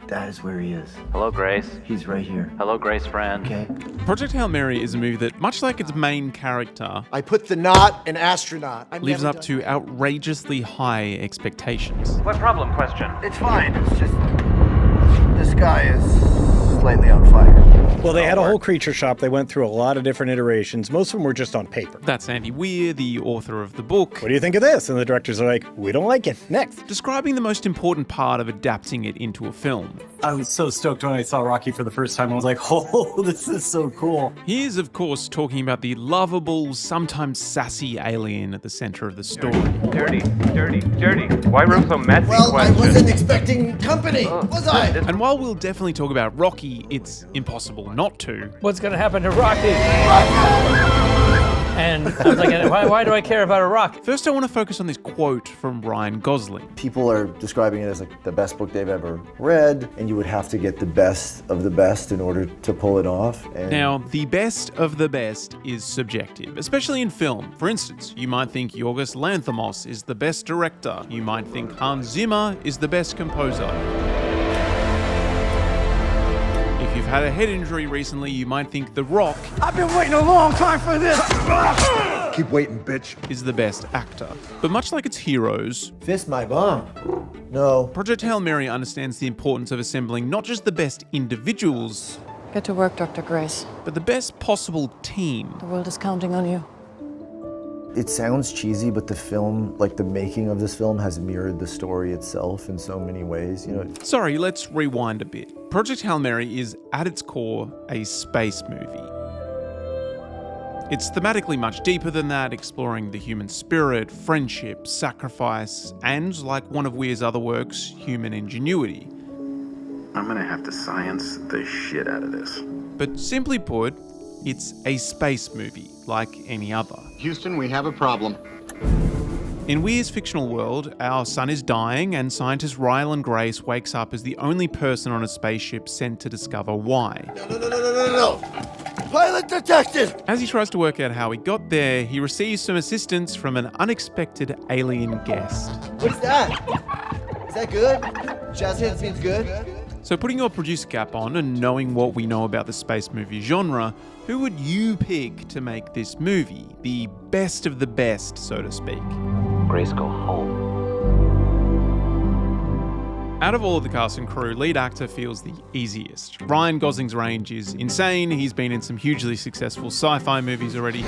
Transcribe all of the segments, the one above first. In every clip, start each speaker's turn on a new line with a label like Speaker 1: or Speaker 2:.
Speaker 1: That is where he is.
Speaker 2: Hello, Grace.
Speaker 1: He's right here.
Speaker 2: Hello, Grace friend.
Speaker 1: Okay.
Speaker 3: Project Hail Mary is a movie that, much like its main character,
Speaker 4: I put the not in astronaut.
Speaker 3: lives up to outrageously high expectations.
Speaker 2: What problem question?
Speaker 1: It's fine. It's just this guy is slightly on fire.
Speaker 5: Well, they had a whole creature shop. They went through a lot of different iterations. Most of them were just on paper.
Speaker 3: That's Andy Weir, the author of the book,
Speaker 5: What do you think of this? And the directors are like, we don't like it. Next.
Speaker 3: describing the most important part of adapting it into a film.
Speaker 6: I was so stoked when I saw Rocky for the first time. I was like, oh, this is so cool.
Speaker 3: He is, of course, talking about the lovable, sometimes sassy alien at the center of the story.
Speaker 2: Dirty. Why room so messy?
Speaker 4: Well,
Speaker 2: question?
Speaker 4: I wasn't expecting company, was I?
Speaker 3: And while we'll definitely talk about Rocky, it's impossible not to.
Speaker 7: What's going to happen to Rocky? And I was like, why do I care about a rock?
Speaker 3: First, I want to focus on this quote from Ryan Gosling.
Speaker 8: People are describing it as like the best book they've ever read, and you would have to get the best of the best in order to pull it off. And
Speaker 3: Now, the best of the best is subjective, especially in film. For instance, you might think Yorgos Lanthimos is the best director. You might think Hans Zimmer is the best composer. If you've had a head injury recently, you might think The Rock
Speaker 1: I've been waiting a long time for this.
Speaker 4: Keep waiting, bitch.
Speaker 3: is the best actor. But much like its heroes,
Speaker 4: Fist my bum. No.
Speaker 3: Project Hail Mary understands the importance of assembling not just the best individuals,
Speaker 9: Get to work, Dr. Grace.
Speaker 3: but the best possible team.
Speaker 9: The world is counting on you.
Speaker 8: it sounds cheesy, but the film, like the making of this film, has mirrored the story itself in so many ways. You know,
Speaker 3: Sorry, let's rewind a bit. Project Hail Mary is, at its core, a space movie. It's thematically much deeper than that, exploring the human spirit, friendship, sacrifice, and, like one of Weir's other works, human ingenuity.
Speaker 1: I'm gonna have to science the shit out of this.
Speaker 3: But simply put, it's a space movie, like any other.
Speaker 10: Houston, we have a problem.
Speaker 3: In Weir's fictional world, our sun is dying, and scientist Ryland Grace wakes up as the only person on a spaceship sent to discover why.
Speaker 4: No. Pilot detected!
Speaker 3: As he tries to work out how he got there, he receives some assistance from an unexpected alien guest.
Speaker 4: What's that? Is that good? Jazz hands means good?
Speaker 3: So putting your producer cap on and knowing what we know about the space movie genre, who would you pick to make this movie? The best of the best, so to speak.
Speaker 2: Grace, go home.
Speaker 3: Out of all of the cast and crew, lead actor feels the easiest. Ryan Gosling's range is insane. He's been in some hugely successful sci-fi movies already.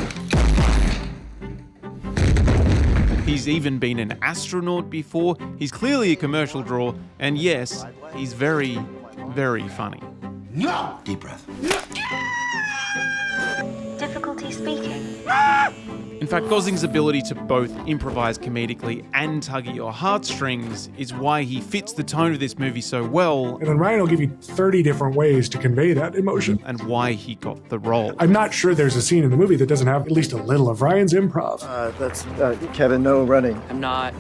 Speaker 3: He's even been an astronaut before. He's clearly a commercial draw. And yes, he's very, very funny.
Speaker 4: No!
Speaker 1: Deep breath.
Speaker 11: Difficulty speaking.
Speaker 3: In fact, Gosling's ability to both improvise comedically and tug at your heartstrings is why he fits the tone of this movie so well,
Speaker 12: And then Ryan will give you 30 different ways to convey that emotion.
Speaker 3: and why he got the role.
Speaker 12: I'm not sure there's a scene in the movie that doesn't have at least a little of Ryan's improv.
Speaker 8: that's Kevin, no running.
Speaker 7: I'm not.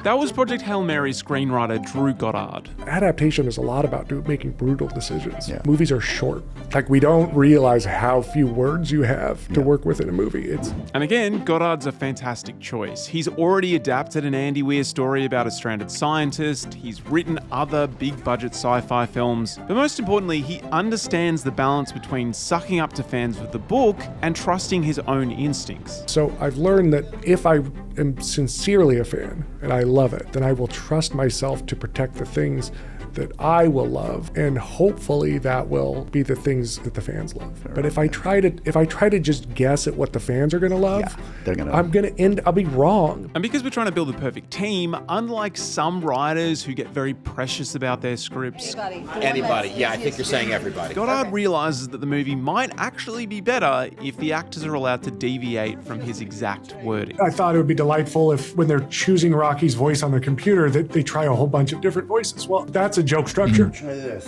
Speaker 3: That was Project Hail Mary's screenwriter Drew Goddard.
Speaker 12: Adaptation is a lot about making brutal decisions.
Speaker 8: Yeah.
Speaker 12: Movies are short. Like, we don't realize how few words you have to work with in a movie.
Speaker 3: And again, Goddard's a fantastic choice. He's already adapted an Andy Weir story about a stranded scientist, he's written other big-budget sci-fi films, but most importantly, he understands the balance between sucking up to fans with the book and trusting his own instincts.
Speaker 12: So I've learned that if I am sincerely a fan and I love it, then I will trust myself to protect the things that I will love, and hopefully that will be the things that the fans love. But if I try to just guess at what the fans are gonna love, I'll be wrong.
Speaker 3: And because we're trying to build the perfect team, unlike some writers who get very precious about their scripts,
Speaker 10: Anybody. Yeah, I think you're saying everybody.
Speaker 3: Goddard realizes that the movie might actually be better if the actors are allowed to deviate from his exact wording.
Speaker 12: I thought it would be delightful if, when they're choosing Rocky's voice on the computer, that they try a whole bunch of different voices. Well, that's a joke structure.
Speaker 4: Try this.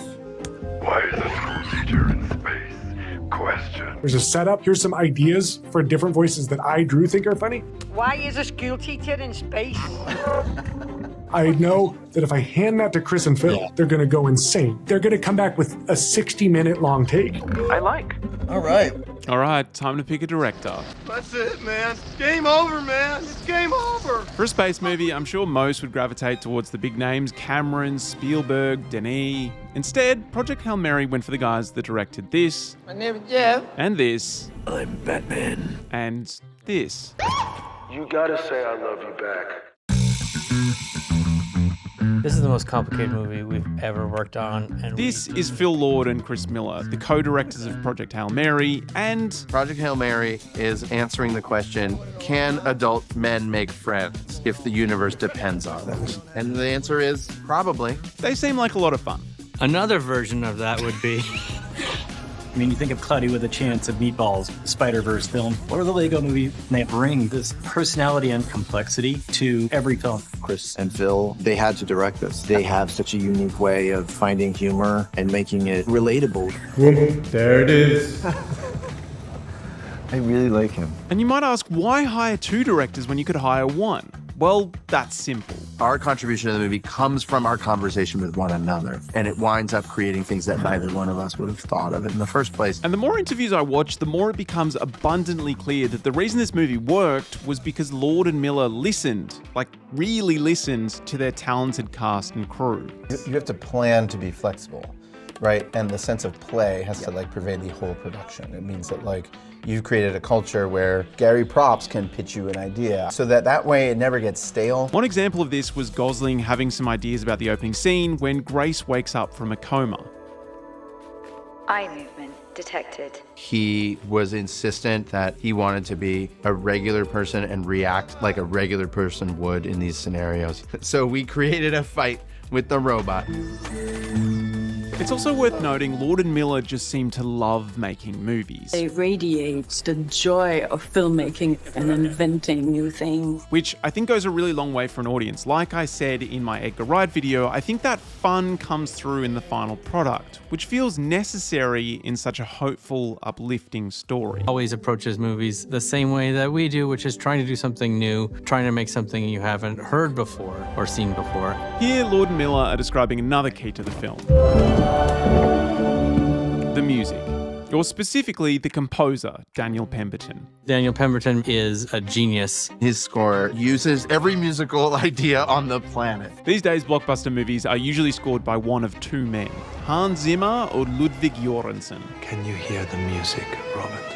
Speaker 13: Why is a school teacher in space? Question.
Speaker 12: There's a setup. Here's some ideas for different voices that I, Drew, think are funny.
Speaker 11: Why is a school teacher in space?
Speaker 12: I know that if I hand that to Chris and Phil, they're going to go insane. They're going to come back with a 60-minute long take.
Speaker 2: I like.
Speaker 4: All right.
Speaker 3: All right, time to pick a director.
Speaker 1: That's it, man. Game over, man. It's game over.
Speaker 3: For a space movie, I'm sure most would gravitate towards the big names, Cameron, Spielberg, Denis. Instead, Project Hail Mary went for the guys that directed this.
Speaker 1: My name is Jeff.
Speaker 3: And this.
Speaker 13: I'm Batman.
Speaker 3: And this.
Speaker 13: You gotta say I love you back.
Speaker 7: This is the most complicated movie we've ever worked on. And
Speaker 3: This is Phil Lord and Chris Miller, the co-directors of Project Hail Mary, and
Speaker 1: Project Hail Mary is answering the question, can adult men make friends if the universe depends on it? And the answer is probably.
Speaker 3: they seem like a lot of fun.
Speaker 7: another version of that would be
Speaker 6: I mean, you think of Cloudy with a Chance of Meatballs, Spider-Verse film, or the Lego movie. They bring this personality and complexity to every film.
Speaker 8: Chris and Phil, they had to direct this. They have such a unique way of finding humor and making it relatable.
Speaker 12: There it is.
Speaker 8: I really like him.
Speaker 3: And you might ask, why hire 2 directors when you could hire 1? Well, that's simple.
Speaker 1: Our contribution to the movie comes from our conversation with one another, and it winds up creating things that neither one of us would have thought of in the first place.
Speaker 3: And the more interviews I watch, the more it becomes abundantly clear that the reason this movie worked was because Lord and Miller listened, like really listened, to their talented cast and crew.
Speaker 4: You have to plan to be flexible, right? And the sense of play has to like pervade the whole production. It means that like you've created a culture where Gary Props can pitch you an idea so that way it never gets stale.
Speaker 3: One example of this was Gosling having some ideas about the opening scene when Grace wakes up from a coma.
Speaker 11: Eye movement detected.
Speaker 1: He was insistent that he wanted to be a regular person and react like a regular person would in these scenarios. So we created a fight with the robot.
Speaker 3: It's also worth noting Lord and Miller just seem to love making movies.
Speaker 9: They radiate the joy of filmmaking and inventing new things.
Speaker 3: Which I think goes a really long way for an audience. Like I said in my Edgar Wright video, I think that fun comes through in the final product, which feels necessary in such a hopeful, uplifting story.
Speaker 7: always approaches movies the same way that we do, which is trying to do something new, trying to make something you haven't heard before or seen before.
Speaker 3: Here, Lord and Miller are describing another key to the film. The music, or specifically the composer, Daniel Pemberton.
Speaker 7: Daniel Pemberton is a genius.
Speaker 1: His score uses every musical idea on the planet.
Speaker 3: These days, blockbuster movies are usually scored by one of 2 men, Hans Zimmer or Ludwig Göransson.
Speaker 13: Can you hear the music, Robert?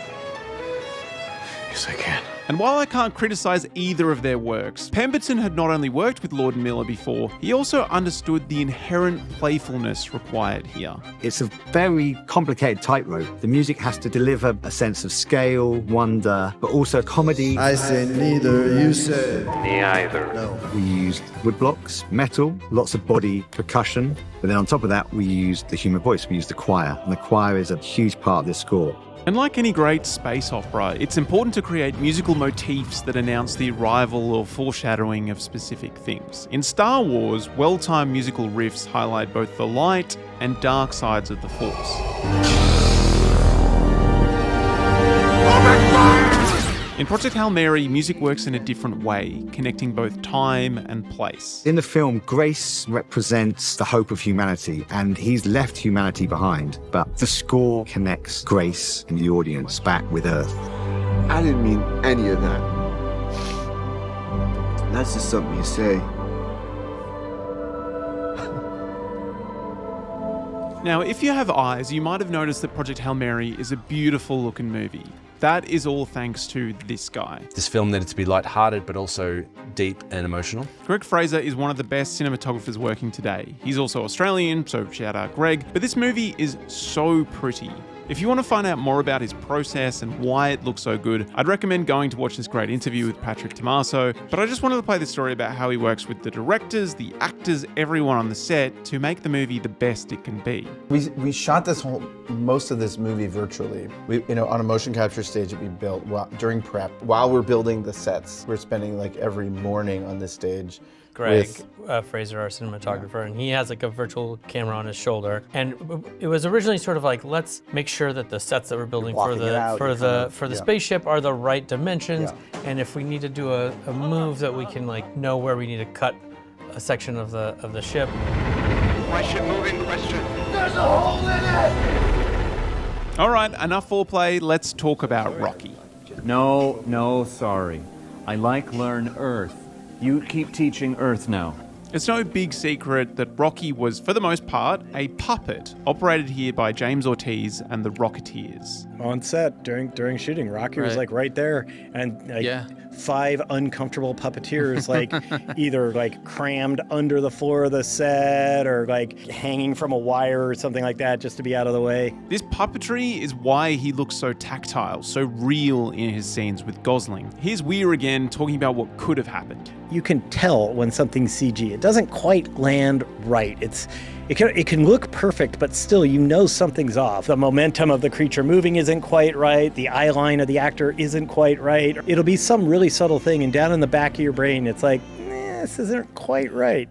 Speaker 13: Yes, I can.
Speaker 3: And while I can't criticize either of their works, Pemberton had not only worked with Lord and Miller before, he also understood the inherent playfulness required here.
Speaker 14: It's a very complicated tightrope. The music has to deliver a sense of scale, wonder, but also comedy.
Speaker 4: I say neither, you say.
Speaker 2: Neither.
Speaker 4: No.
Speaker 14: We used woodblocks, metal, lots of body percussion, but then on top of that, we used the human voice. We used the choir, and the choir is a huge part of this score.
Speaker 3: And like any great space opera, it's important to create musical motifs that announce the arrival or foreshadowing of specific things. In Star Wars, well-timed musical riffs highlight both the light and dark sides of the Force. In Project Hail Mary, music works in a different way, connecting both time and place.
Speaker 14: In the film, Grace represents the hope of humanity, and he's left humanity behind. But the score connects Grace and the audience back with Earth.
Speaker 8: I didn't mean any of that. That's just something you say.
Speaker 3: Now, if you have eyes, you might have noticed that Project Hail Mary is a beautiful looking movie. That is all thanks to this guy.
Speaker 15: This film needed to be lighthearted, but also deep and emotional.
Speaker 3: Greg Fraser is one of the best cinematographers working today. He's also Australian, so shout out Greg. But this movie is so pretty. If you want to find out more about his process and why it looks so good, I'd recommend going to watch this great interview with Patrick Tommaso. But I just wanted to play this story about how he works with the directors, the actors, everyone on the set to make the movie the best it can be.
Speaker 4: We shot most of this movie virtually. On a motion capture stage that we built during prep. While we're building the sets, we're spending like every morning on this stage.
Speaker 7: Greg Fraser, our cinematographer, and he has like a virtual camera on his shoulder. And it was originally sort of like, let's make sure that the sets that we're building for the spaceship are the right dimensions. And if we need to do a move that we can like know where we need to cut a section of the ship.
Speaker 10: Question moving, question.
Speaker 13: There's a hole in it!
Speaker 3: All right, enough foreplay. Let's talk about Rocky.
Speaker 16: No, sorry. I learn Earth. You keep teaching Earth now.
Speaker 3: It's no big secret that Rocky was, for the most part, a puppet operated here by James Ortiz and the Rocketeers.
Speaker 5: On set during shooting, Rocky was like right there, and like 5 uncomfortable puppeteers like either like crammed under the floor of the set or like hanging from a wire or something like that just to be out of the way.
Speaker 3: This puppetry is why he looks so tactile, so real in his scenes with Gosling. Here's Weir again talking about what could have happened.
Speaker 5: You can tell when something's CG. It doesn't quite land right. It can look perfect, but still you know something's off. The momentum of the creature moving isn't quite right. The eye line of the actor isn't quite right. It'll be some really subtle thing, and down in the back of your brain, it's like, this isn't quite right.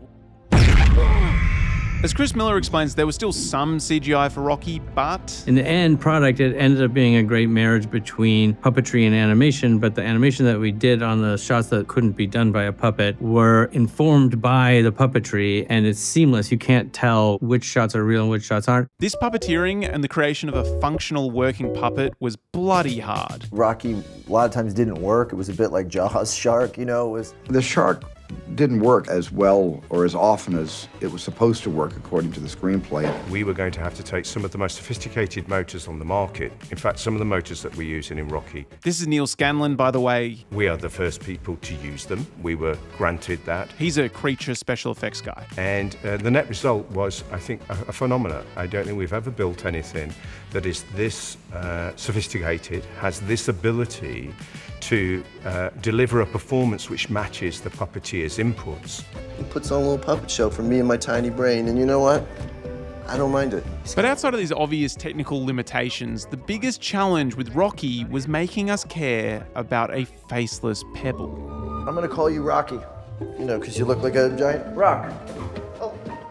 Speaker 3: As Chris Miller explains, there was still some CGI for Rocky, but
Speaker 7: In the end product, it ended up being a great marriage between puppetry and animation, but the animation that we did on the shots that couldn't be done by a puppet were informed by the puppetry, and it's seamless. You can't tell which shots are real and which shots aren't.
Speaker 3: This puppeteering and the creation of a functional working puppet was bloody hard.
Speaker 8: Rocky a lot of times didn't work. It was a bit like Jaws shark, you know, it was...
Speaker 17: The shark didn't work as well or as often as it was supposed to work according to the screenplay.
Speaker 18: We were going to have to take some of the most sophisticated motors on the market. In fact, some of the motors that we're using in Rocky.
Speaker 3: This is Neil Scanlon, by the way.
Speaker 18: We are the first people to use them. We were granted that.
Speaker 3: He's a creature special effects guy.
Speaker 18: And the net result was, I think, a phenomenon. I don't think we've ever built anything that is this sophisticated, has this ability to deliver a performance which matches the puppeteer's inputs.
Speaker 8: He puts on a little puppet show for me and my tiny brain, and you know what? I don't mind it.
Speaker 3: But outside of these obvious technical limitations, the biggest challenge with Rocky was making us care about a faceless pebble.
Speaker 8: I'm gonna call you Rocky, you know, because you look like a giant rock.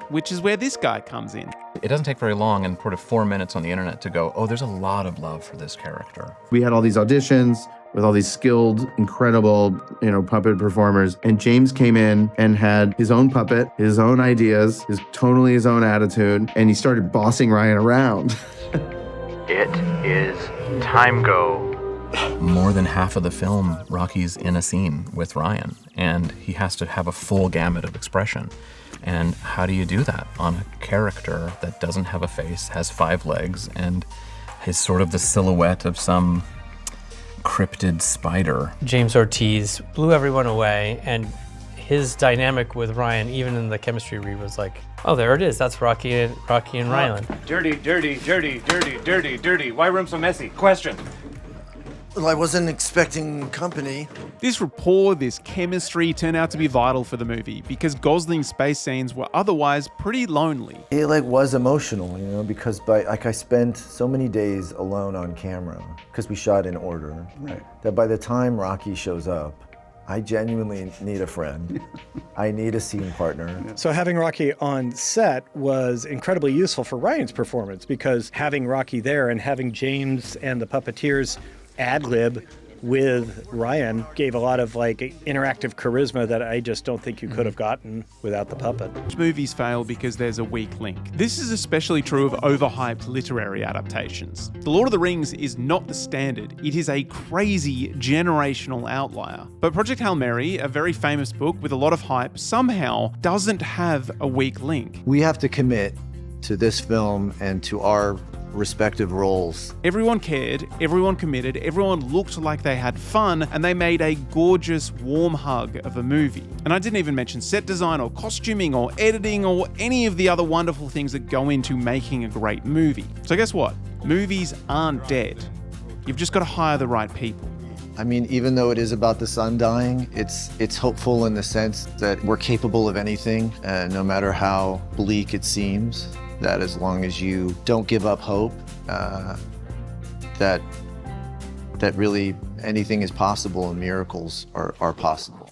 Speaker 3: Which is where this guy comes in.
Speaker 19: It doesn't take very long and sort of 4 minutes on the internet to go, oh, there's a lot of love for this character.
Speaker 1: We had all these auditions with all these skilled, incredible, puppet performers. And James came in and had his own puppet, his own ideas, totally his own attitude, and he started bossing Ryan around.
Speaker 2: It is time go.
Speaker 19: More than half of the film, Rocky's in a scene with Ryan, and he has to have a full gamut of expression. And how do you do that on a character that doesn't have a face, has 5 legs, and is sort of the silhouette of some cryptid spider?
Speaker 7: James Ortiz blew everyone away, and his dynamic with Ryan, even in the chemistry read, was like, oh, there it is. That's Rocky and Ryland.
Speaker 10: Dirty, dirty, dirty, dirty, dirty, dirty. Why room so messy? Question.
Speaker 8: Well, I wasn't expecting company.
Speaker 3: This rapport, this chemistry turned out to be vital for the movie because Gosling's space scenes were otherwise pretty lonely.
Speaker 8: It was emotional, because I spent so many days alone on camera because we shot in order.
Speaker 4: Right.
Speaker 8: That by the time Rocky shows up, I genuinely need a friend. I need a scene partner.
Speaker 5: So having Rocky on set was incredibly useful for Ryan's performance because having Rocky there and having James and the puppeteers ad-lib with Ryan gave a lot of interactive charisma that I just don't think you could have gotten without the puppet.
Speaker 3: Movies fail because there's a weak link. This is especially true of overhyped literary adaptations. The Lord of the Rings is not the standard. It is a crazy generational outlier. But Project Hail Mary, a very famous book with a lot of hype, somehow doesn't have a weak link.
Speaker 8: We have to commit to this film and to our respective roles.
Speaker 3: Everyone cared, everyone committed, everyone looked like they had fun, and they made a gorgeous, warm hug of a movie. And I didn't even mention set design or costuming or editing or any of the other wonderful things that go into making a great movie. So guess what? Movies aren't dead. You've just got to hire the right people.
Speaker 8: I mean, even though it is about the sun dying, it's hopeful in the sense that we're capable of anything, no matter how bleak it seems. That as long as you don't give up hope, that really anything is possible and miracles are possible.